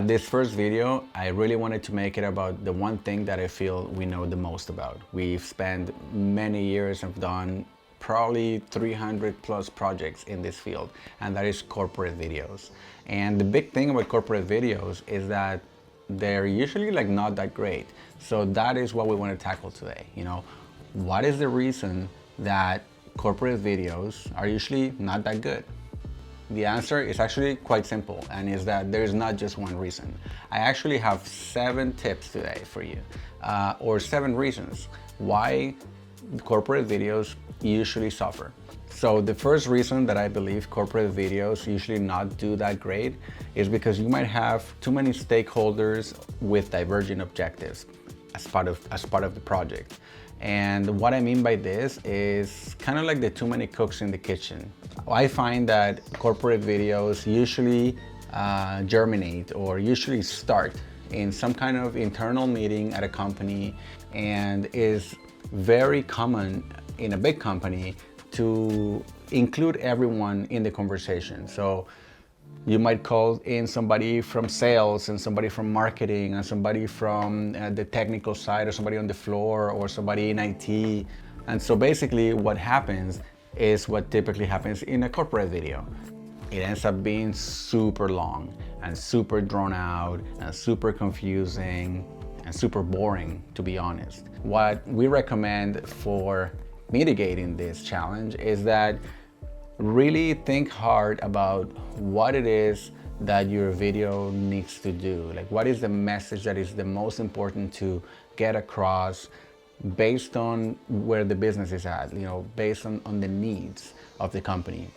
this first video, I really wanted to make it about the one thing that I feel we know the most about. We've spent many years and done probably 300 plus projects in this field, and that is corporate videos. And the big thing about corporate videos is that they're usually like not that great. So that is what we want to tackle today. You know, what is the reason that corporate videos are usually not that good? The answer is actually quite simple, and is that there's not just one reason. I actually have 7 tips today for you, or 7 reasons why corporate videos usually suffer. So the first reason that I believe corporate videos usually not do that great is because you might have too many stakeholders with divergent objectives as part of the project. And what I mean by this is kind of like the too many cooks in the kitchen. I find that corporate videos usually germinate or usually start in some kind of internal meeting at a company, and is very common in a big company to include everyone in the conversation. So you might call in somebody from sales and somebody from marketing and somebody from the technical side, or somebody on the floor, or somebody in IT. And so basically what happens is what typically happens in a corporate video. It ends up being super long and super drawn out and super confusing and super boring, to be honest. What we recommend for mitigating this challenge is that really think hard about what it is that your video needs to do. Like, what is the message that is the most important to get across based on where the business is at, you know, based on the needs of the company.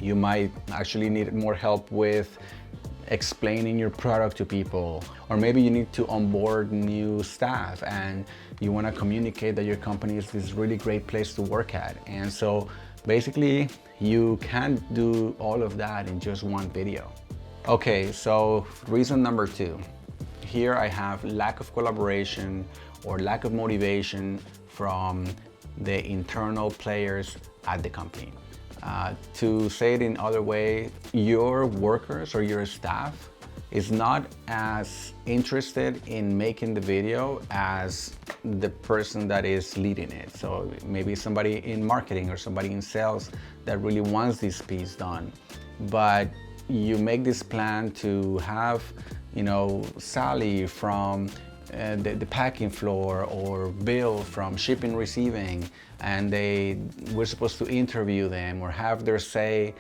You might actually need more help with explaining your product to people, or maybe you need to onboard new staff and you want to communicate that your company is this really great place to work at. And so basically you can't do all of that in just one video. Okay, so reason number 2. Here I have lack of collaboration or lack of motivation from the internal players at the company. To say it in other way, your workers or your staff is not as interested in making the video as the person that is leading it. So maybe somebody in marketing or somebody in sales that really wants this piece done. But you make this plan to have, you know, Sally from the packing floor, or Bill from shipping receiving, and we're supposed to interview them or have their say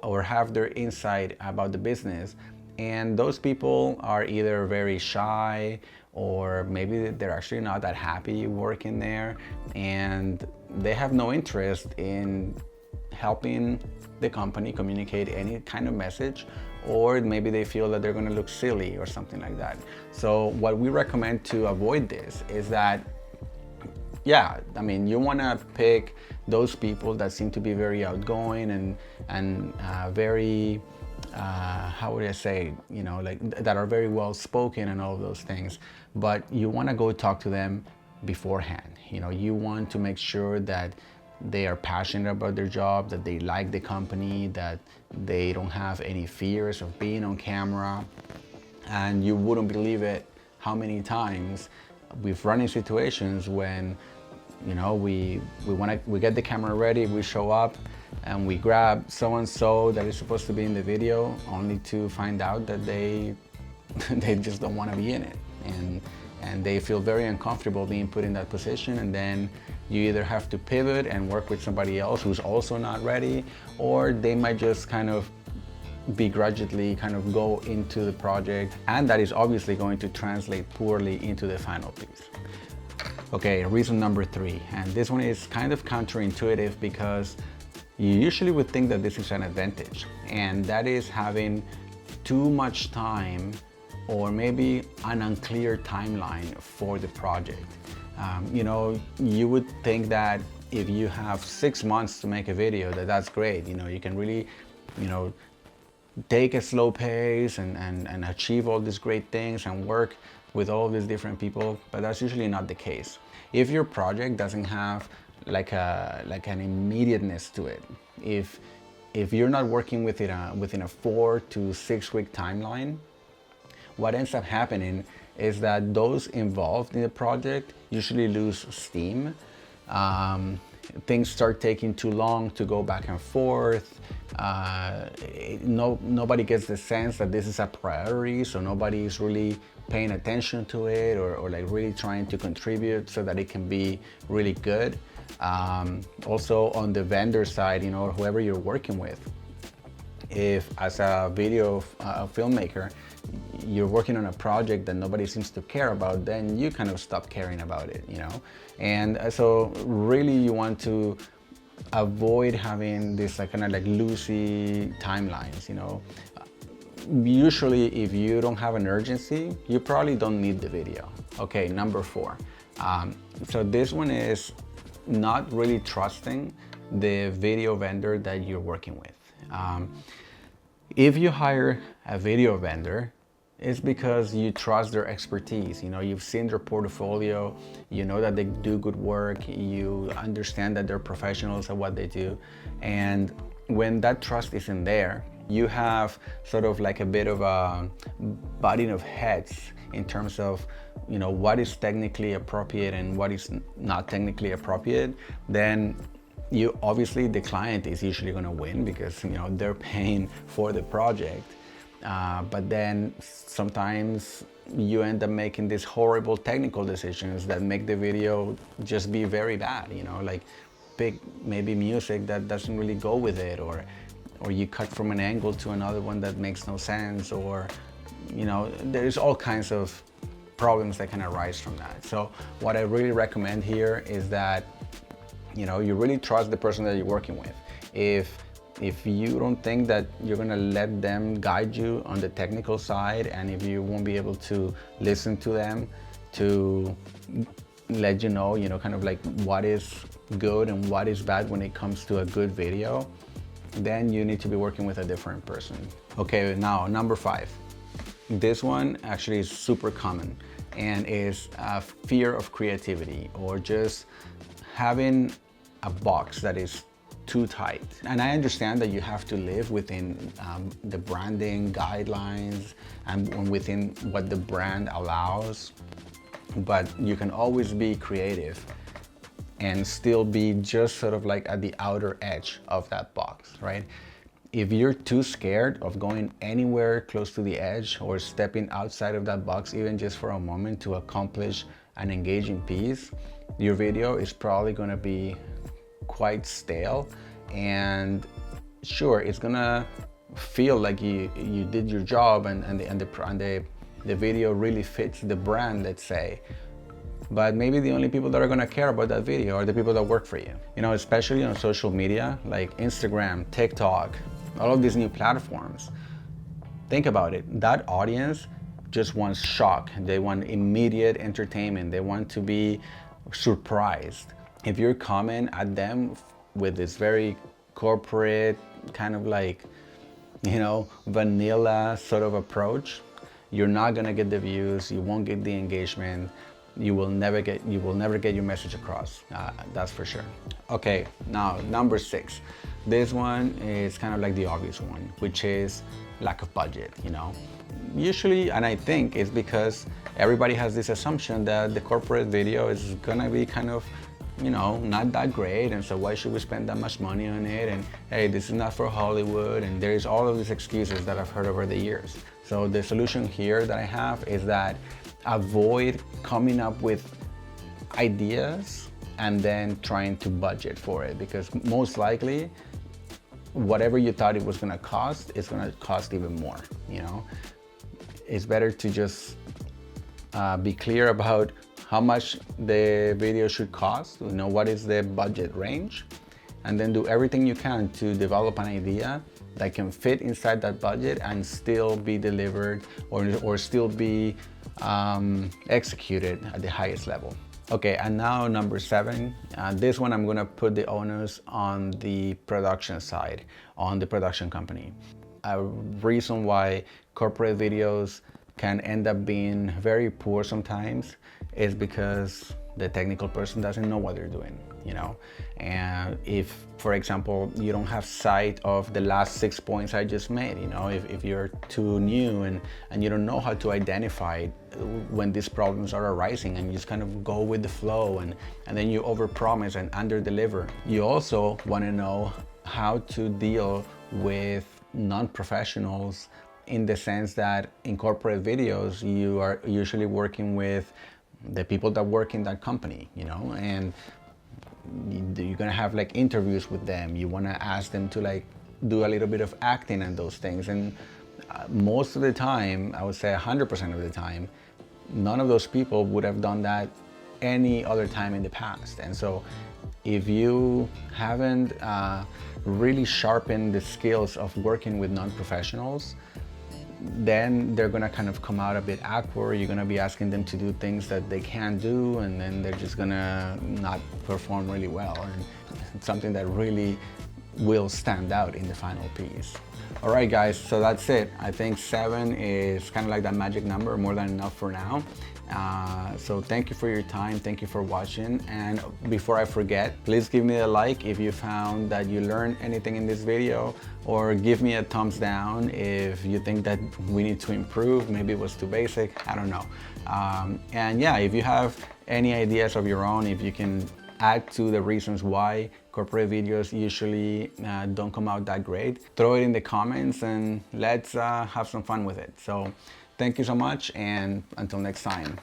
or have their insight about the business. And those people are either very shy, or maybe they're actually not that happy working there, and they have no interest in helping the company communicate any kind of message, or maybe they feel that they're going to look silly or something like that. So what we recommend to avoid this is that, yeah, I mean, you want to pick those people that seem to be very outgoing and very how would I say, you know, like that are very well spoken and all of those things. But you want to go talk to them beforehand. You know, you want to make sure that they are passionate about their job, that they like the company, that they don't have any fears of being on camera. And you wouldn't believe it how many times we've run in situations when, you know, we get the camera ready, we show up and we grab so-and-so that is supposed to be in the video, only to find out that they just don't want to be in it. And they feel very uncomfortable being put in that position, and then you either have to pivot and work with somebody else who's also not ready, or they might just kind of begrudgingly kind of go into the project, and that is obviously going to translate poorly into the final piece. Okay, reason number 3, and this one is kind of counterintuitive because you usually would think that this is an advantage, and that is having too much time or maybe an unclear timeline for the project. You know, you would think that if you have 6 months to make a video, that's great. You know, you can really, you know, take a slow pace and achieve all these great things and work with all these different people, but that's usually not the case. If your project doesn't have like an immediateness to it, if you're not working within a 4 to 6 week timeline, what ends up happening is that those involved in the project usually lose steam. Things start taking too long to go back and forth. Nobody gets the sense that this is a priority, so nobody is really paying attention to it, or like really trying to contribute so that it can be really good. Also on the vendor side, you know, whoever you're working with, if as a video filmmaker, you're working on a project that nobody seems to care about, then you kind of stop caring about it, you know? And so really you want to avoid having this like kind of like loosey timelines, you know? Usually if you don't have an urgency, you probably don't need the video. Okay, number 4. So this one is not really trusting the video vendor that you're working with. If you hire a video vendor, it's because you trust their expertise. You know, you've seen their portfolio, you know that they do good work, you understand that they're professionals at what they do. And when that trust isn't there, you have sort of like a bit of a butting of heads in terms of, you know, what is technically appropriate and what is not technically appropriate. Then you obviously, the client is usually going to win because, you know, they're paying for the project. But then sometimes you end up making these horrible technical decisions that make the video just be very bad, you know, like pick maybe music that doesn't really go with it, or you cut from an angle to another one that makes no sense, or, you know, there's all kinds of problems that can arise from that. So what I really recommend here is that, you know, you really trust the person that you're working with. If you don't think that you're gonna let them guide you on the technical side, and if you won't be able to listen to them to let you know, kind of like what is good and what is bad when it comes to a good video, then you need to be working with a different person. Okay, now number 5. This one actually is super common and is a fear of creativity, or just having a box that is too tight. And I understand that you have to live within the branding guidelines and within what the brand allows, but you can always be creative and still be just sort of like at the outer edge of that box, right? If you're too scared of going anywhere close to the edge or stepping outside of that box, even just for a moment, to accomplish an engaging piece, your video is probably gonna be quite stale, and sure, it's gonna feel like you did your job and the video really fits the brand, let's say, but maybe the only people that are gonna care about that video are the people that work for you. You know, especially on social media like Instagram, TikTok, all of these new platforms. Think about it, that audience just wants shock. They want immediate entertainment. They want to be surprised. If you're coming at them with this very corporate kind of like, vanilla sort of approach, you're not gonna get the views, you won't get the engagement, you will never get your message across, that's for sure. Okay, now number 6. This one is kind of like the obvious one, which is lack of budget, Usually, and I think it's because everybody has this assumption that the corporate video is gonna be kind of, not that great, and so why should we spend that much money on it, and hey, this is not for Hollywood, and there's all of these excuses that I've heard over the years. So the solution here that I have is that avoid coming up with ideas and then trying to budget for it, because most likely whatever you thought it was gonna cost, it's gonna cost even more, It's better to just be clear about how much the video should cost, what is the budget range, and then do everything you can to develop an idea that can fit inside that budget and still be delivered or still be executed at the highest level. Okay, and now number 7, this one I'm gonna put the onus on the production side, on the production company. A reason why corporate videos can end up being very poor sometimes is because the technical person doesn't know what they're doing, you know. And if, for example, you don't have sight of the last 6 points I just made, you know, if you're too new and you don't know how to identify when these problems are arising, and you just kind of go with the flow, and then you overpromise and underdeliver. You also want to know how to deal with non-professionals, in the sense that in corporate videos, you are usually working with the people that work in that company, you know, and you're gonna have like interviews with them. You wanna ask them to like do a little bit of acting and those things. And most of the time, I would say 100% of the time, none of those people would have done that any other time in the past. And so if you haven't really sharpened the skills of working with non-professionals, then they're gonna kind of come out a bit awkward. You're gonna be asking them to do things that they can't do, and then they're just gonna not perform really well. And it's something that really will stand out in the final piece. All right, guys, so that's it. I think 7 is kind of like that magic number, more than enough for now. So thank you for your time, thank you for watching, and before I forget, please give me a like if you found that you learned anything in this video, or give me a thumbs down if you think that we need to improve. Maybe it was too basic, I don't know. And yeah, if you have any ideas of your own, if you can add to the reasons why corporate videos usually don't come out that great, throw it in the comments and let's have some fun with it. So thank you so much, and until next time.